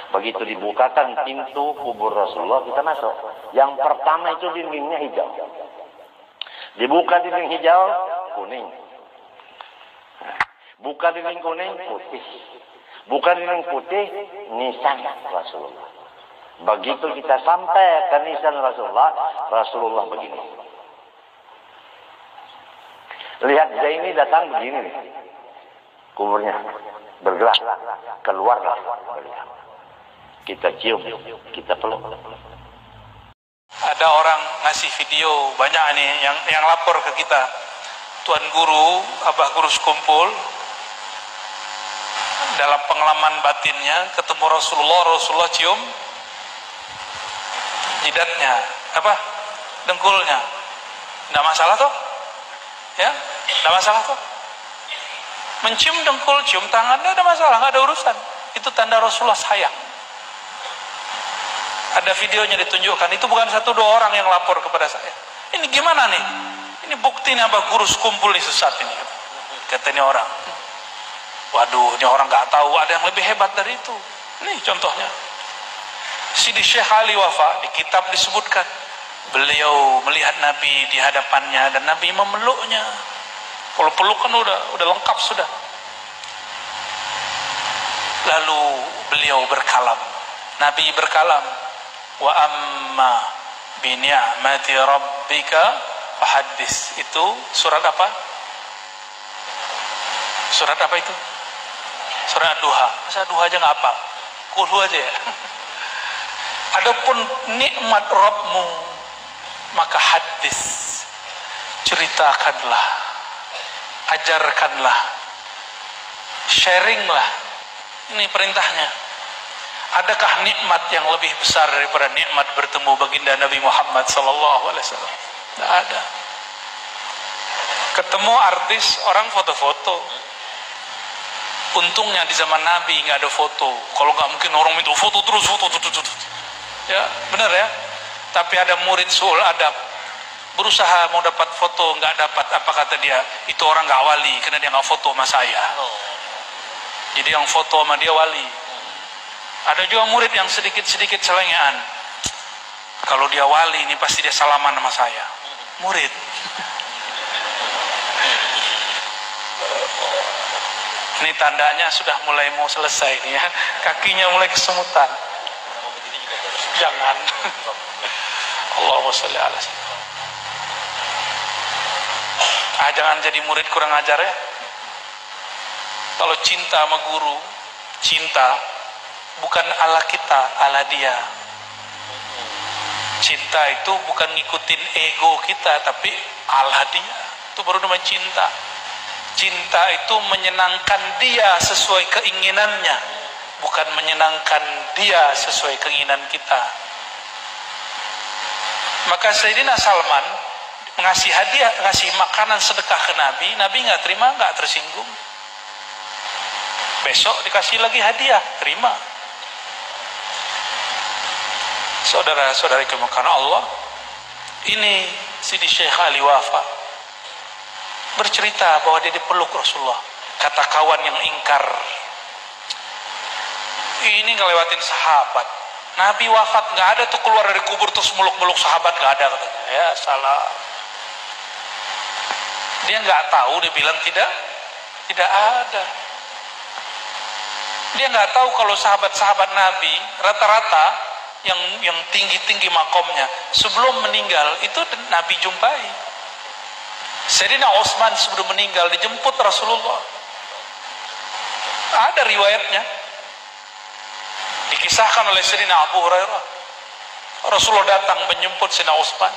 Begitu dibukakan pintu kubur Rasulullah, kita masuk. Yang pertama itu dindingnya hijau. Dibuka dinding hijau, kuning. Buka dinding kuning, putih. Buka dinding putih, nisan Rasulullah. Begitu kita sampai ke nisan Rasulullah, Rasulullah begini. Lihat Zaini datang begini nih. Kuburnya bergerak, keluarlah beliau. Kita cium, kita peluk. Ada orang ngasih video banyak nih yang lapor ke kita. Tuan Guru, Abah Guru Sekumpul, dalam pengalaman batinnya ketemu Rasulullah cium jidatnya, dengkulnya. Nggak masalah toh? Ya, nggak masalah toh? Mencium dengkul, cium tangan, nggak ada masalah, nggak ada urusan. Itu tanda Rasulullah sayang. Ada videonya ditunjukkan. Itu bukan 1-2 orang yang lapor kepada saya. Ini gimana nih? Ini buktinya Abah Guru Sekumpul ini sesat ini. Kata ini orang. Waduh, ini orang nggak tahu ada yang lebih hebat dari itu. Nih contohnya. Sidi Syekh Ali Wafa di kitab disebutkan beliau melihat Nabi di hadapannya dan Nabi memeluknya. Kalau peluk kan udah lengkap sudah. Lalu beliau berkalam. Nabi berkalam, wa amma bi ni'mati rabbika fahaddits. Itu surat apa? Surat apa itu? Surat Duha. Masa Duha aja nggak apa? Kulhu aja ya. Adapun nikmat Rabbmu, maka hadis, ceritakanlah, ajarkanlah, sharinglah. Ini perintahnya. Adakah nikmat yang lebih besar daripada nikmat bertemu baginda Nabi Muhammad sallallahu alaihi wasallam? Tidak ada. Ketemu artis, orang foto-foto. Untungnya di zaman Nabi nggak ada foto. Kalau nggak mungkin orang minta foto terus. Ya, benar ya. Tapi ada murid suul adab, berusaha mau dapat foto, nggak dapat. Apa kata dia? Itu orang nggak wali, karena dia nggak foto sama saya. Jadi yang foto sama dia wali. Ada juga murid yang sedikit-sedikit selengean. Kalau dia wali, ini pasti dia salaman sama saya. Murid. Ini tandanya sudah mulai mau selesai nih ya. Kakinya mulai kesemutan. Jangan. Allahumma sholli ala sayyidina. Jangan jadi murid kurang ajar ya. Kalau cinta sama guru, cinta bukan ala kita, ala dia. Cinta itu bukan ngikutin ego kita, tapi ala dia. Itu baru namanya cinta. Cinta itu menyenangkan dia sesuai keinginannya, bukan menyenangkan dia sesuai keinginan kita. Maka Sayyidina Salman ngasih hadiah, ngasih makanan sedekah ke Nabi, Nabi nggak terima, nggak tersinggung. Besok dikasih lagi hadiah, terima. Saudara-saudari kemuliaan Allah, ini Sidi Syekh Ali Wafa bercerita bahwa dia dipeluk Rasulullah. Kata kawan yang ingkar, ini ngelewatin sahabat. Nabi wafat, nggak ada tuh keluar dari kubur terus meluk-meluk sahabat, nggak ada katanya. Ya salah. Dia nggak tahu, dia bilang tidak ada. Dia nggak tahu kalau sahabat-sahabat Nabi rata-rata yang tinggi-tinggi makomnya sebelum meninggal itu Nabi jumpai. Sayyidina Utsman sebelum meninggal dijemput Rasulullah. Ada riwayatnya. Dikisahkan oleh Sayyidina Abu Hurairah. Rasulullah datang menjemput Sayyidina Utsman.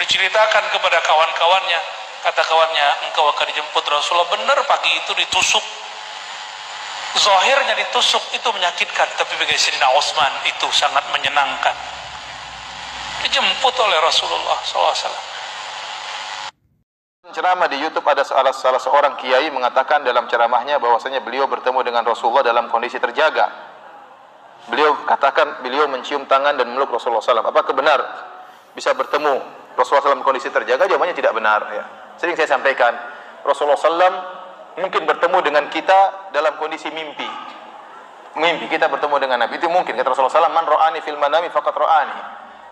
Diceritakan kepada kawan-kawannya. Kata kawannya, engkau akan dijemput Rasulullah. Benar pagi itu ditusuk. Zahirnya ditusuk itu menyakitkan, tapi bagi Sayyidina Utsman itu sangat menyenangkan. Dijemput oleh Rasulullah SAW. Ceramah di YouTube ada salah seorang kiai mengatakan dalam ceramahnya bahwasanya beliau bertemu dengan Rasulullah dalam kondisi terjaga. Beliau katakan beliau mencium tangan dan meluk Rasulullah SAW. Apakah benar bisa bertemu Rasulullah SAW dalam kondisi terjaga? Jawabannya tidak benar. Ya. Sering saya sampaikan, Rasulullah SAW mungkin bertemu dengan kita dalam kondisi mimpi. mimpi kita bertemu dengan Nabi, itu mungkin. Kata Rasulullah SAW, man ra'ani fil manami faqad ra'ani,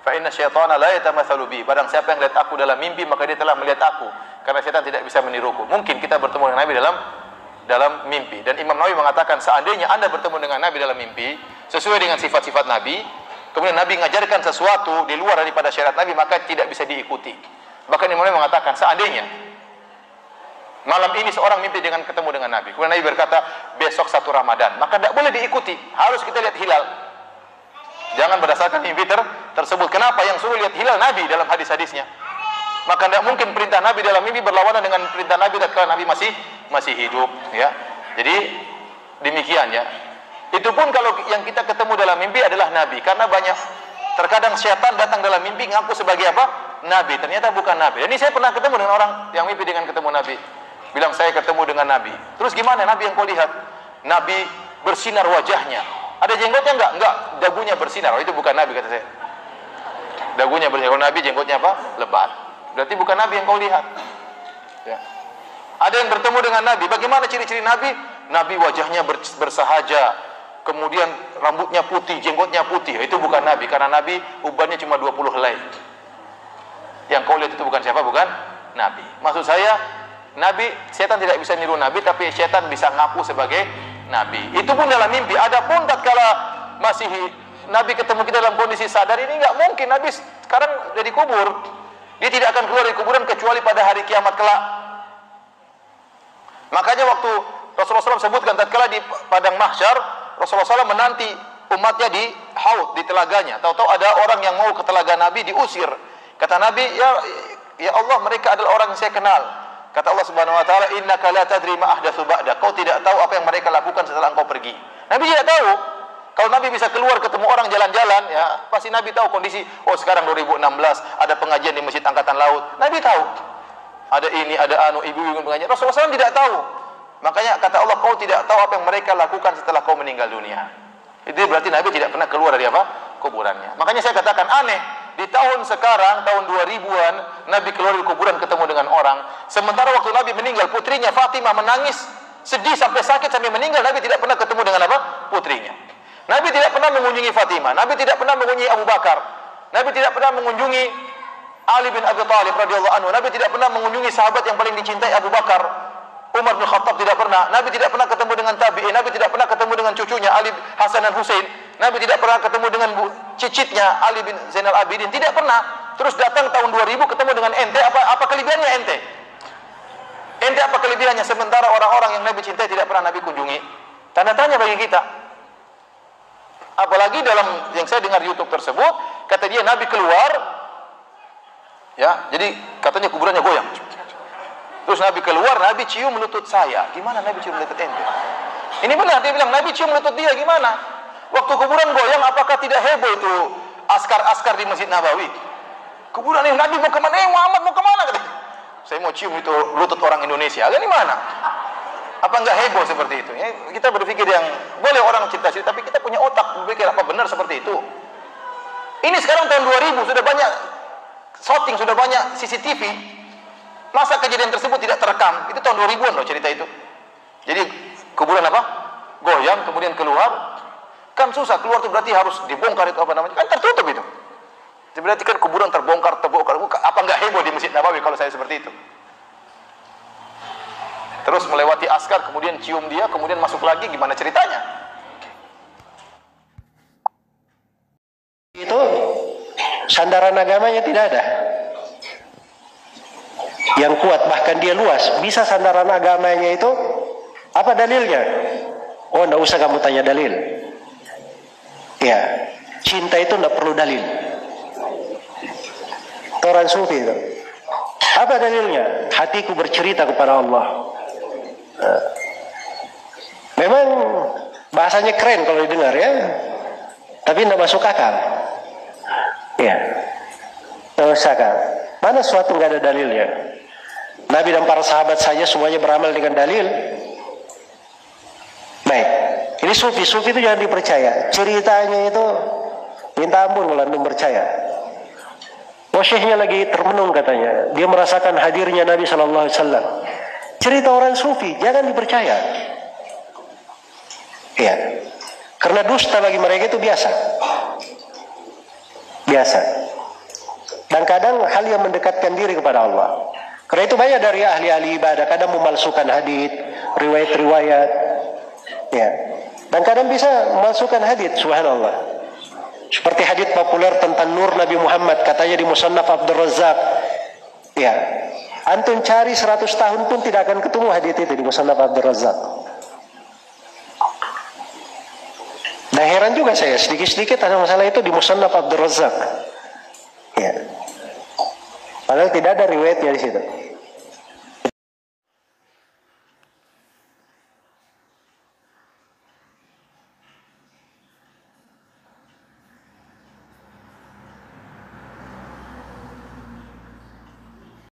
fa inna syaitana la yatamatsalu bi. Barang siapa yang lihat aku dalam mimpi, maka dia telah melihat aku, karena syaitan tidak bisa meniruku. Mungkin kita bertemu dengan Nabi dalam mimpi. Dan Imam Nawawi mengatakan, seandainya Anda bertemu dengan Nabi dalam mimpi sesuai dengan sifat-sifat Nabi, kemudian Nabi mengajarkan sesuatu di luar daripada syariat Nabi, maka tidak bisa diikuti. Bahkan Imam Nawawi mengatakan, seandainya malam ini seorang mimpi dengan ketemu dengan Nabi, kemudian Nabi berkata besok 1 Ramadan, maka tidak boleh diikuti, harus kita lihat hilal. Jangan berdasarkan mimpi tersebut. Kenapa? Yang suruh lihat hilal Nabi dalam hadis-hadisnya. Maka tidak mungkin perintah Nabi dalam mimpi berlawanan dengan perintah Nabi tatkala Nabi masih hidup, ya. Jadi demikian, ya. Itu pun kalau yang kita ketemu dalam mimpi adalah Nabi, karena banyak terkadang syaitan datang dalam mimpi ngaku sebagai apa? Nabi, ternyata bukan Nabi. Dan ini saya pernah ketemu dengan orang yang mimpi dengan ketemu Nabi, bilang saya ketemu dengan Nabi. Terus gimana Nabi yang kau lihat? Nabi bersinar wajahnya. Ada jenggotnya enggak, dagunya bersinar. Oh, itu bukan Nabi, kata saya. Dagunya bersinar. Kalau Nabi jenggotnya apa? Lebat. Berarti bukan Nabi yang kau lihat, ya. Ada yang bertemu dengan Nabi. Bagaimana ciri-ciri Nabi? Nabi wajahnya bersahaja, kemudian rambutnya putih, jenggotnya putih. Itu bukan Nabi, karena Nabi ubannya cuma 20 helai. Yang kau lihat itu bukan siapa? Bukan Nabi. Maksud saya, Nabi, setan tidak bisa niru Nabi, tapi setan bisa ngaku sebagai Nabi. Itu pun dalam mimpi. Adapun tatkala masih Nabi ketemu kita dalam kondisi sadar, ini nggak mungkin. Nabi sekarang udah dikubur. Dia tidak akan keluar dari kuburan kecuali pada hari kiamat kelak. Makanya waktu Rasulullah SAW sebutkan, tatkala di padang mahsyar, Rasulullah SAW menanti umatnya di haud, di telaganya. Tahu-tahu ada orang yang mau ke telaga Nabi, diusir. Kata Nabi, ya Allah, mereka adalah orang yang saya kenal. Kata Allah Subhanahu wa taala, innaka la tadri ma ahdatsu ba'da. Kau tidak tahu apa yang mereka lakukan setelah engkau pergi. Nabi tidak tahu. Kalau Nabi bisa keluar ketemu orang jalan-jalan, ya pasti Nabi tahu kondisi. Oh, sekarang 2016 ada pengajian di Masjid Angkatan Laut. Nabi tahu. Ada ini, ada ibu-ibu pengajian. Rasulullah SAW tidak tahu. Makanya kata Allah, kau tidak tahu apa yang mereka lakukan setelah kau meninggal dunia. Itu berarti Nabi tidak pernah keluar dari apa? Kuburannya. Makanya saya katakan aneh. Di tahun sekarang, tahun 2000-an, Nabi keluar dari kuburan ketemu dengan orang. Sementara waktu Nabi meninggal, putrinya Fatimah menangis, sedih sampai sakit sampai meninggal. Nabi tidak pernah ketemu dengan apa? Putrinya. Nabi tidak pernah mengunjungi Fatimah. Nabi tidak pernah mengunjungi Abu Bakar. Nabi tidak pernah mengunjungi Ali bin Abi Thalib radhiyallahu anhu. Nabi tidak pernah mengunjungi sahabat yang paling dicintai, Abu Bakar. Umar bin Khattab tidak pernah. Nabi tidak pernah ketemu dengan tabi'in. Nabi tidak pernah ketemu dengan cucunya Ali Hasan dan Husain. Nabi tidak pernah ketemu dengan cicitnya Ali bin Zainal Abidin. Tidak pernah. Terus datang tahun 2000 ketemu dengan ente. Apa kelebihannya ente? Ente apa kelebihannya? Sementara orang-orang yang Nabi cintai tidak pernah Nabi kunjungi. Tanda tanya bagi kita. Apalagi dalam yang saya dengar YouTube tersebut, kata dia Nabi keluar, ya, jadi katanya kuburannya goyang. Terus Nabi keluar, Nabi cium lutut saya. Gimana Nabi cium lutut ente? Ini benar, dia bilang Nabi cium lutut dia. Gimana? Waktu kuburan goyang, apakah tidak heboh itu askar-askar di Masjid Nabawi? Kuburan ini Nabi mau kemana? Muhammad mau kemana? Saya mau cium itu lutut orang Indonesia. Ini mana? Apa enggak heboh seperti itu? Ya, kita berpikir yang boleh orang cerita-cerita, tapi kita punya otak berpikir apa benar seperti itu. Ini sekarang tahun 2000 sudah banyak shooting, sudah banyak CCTV. Masa kejadian tersebut tidak terekam? Itu tahun 2000-an loh cerita itu. Jadi kuburan apa? Goyang, kemudian keluar. Kan susah keluar itu berarti harus dibongkar itu apa namanya? Kan tertutup itu. Berarti kan kuburan terbongkar. Apa enggak heboh di Masjid Nabawi kalau saya seperti itu? Terus melewati askar, kemudian cium dia, kemudian masuk lagi, gimana ceritanya? Itu sandaran agamanya tidak ada. Yang kuat, bahkan dia luas. Bisa sandaran agamanya itu, apa dalilnya? Oh, enggak usah kamu tanya dalil. Ya, cinta itu enggak perlu dalil. Orang sufi itu. Apa dalilnya? Hatiku bercerita kepada Allah. Memang bahasanya keren kalau didengar ya, tapi tidak masuk akal. Ya, tidak masuk akal. Mana suatu nggak ada dalilnya? Nabi dan para sahabat saja semuanya beramal dengan dalil. Baik, ini sufi itu jangan dipercaya. Ceritanya itu minta ampun kalau anda percaya. Syekhnya lagi termenung katanya. Dia merasakan hadirnya Nabi SAW. Cerita orang sufi jangan dipercaya. Ya. Karena dusta bagi mereka itu biasa. Biasa. Dan kadang hal yang mendekatkan diri kepada Allah. Karena itu banyak dari ahli-ahli ibadah kadang memalsukan hadits, riwayat-riwayat. Ya. Dan kadang bisa memalsukan hadits, subhanallah. Seperti hadits populer tentang nur Nabi Muhammad, katanya di Musannaf Abdul Razzaq. Ya. Antum cari 100 tahun pun tidak akan ketemu hadits itu di Musannaf Abdul Razzaq. Dan heran juga saya, sedikit-sedikit ada masalah itu di Musannaf Abdul Razzaq. Ya. Padahal tidak ada riwayatnya di situ.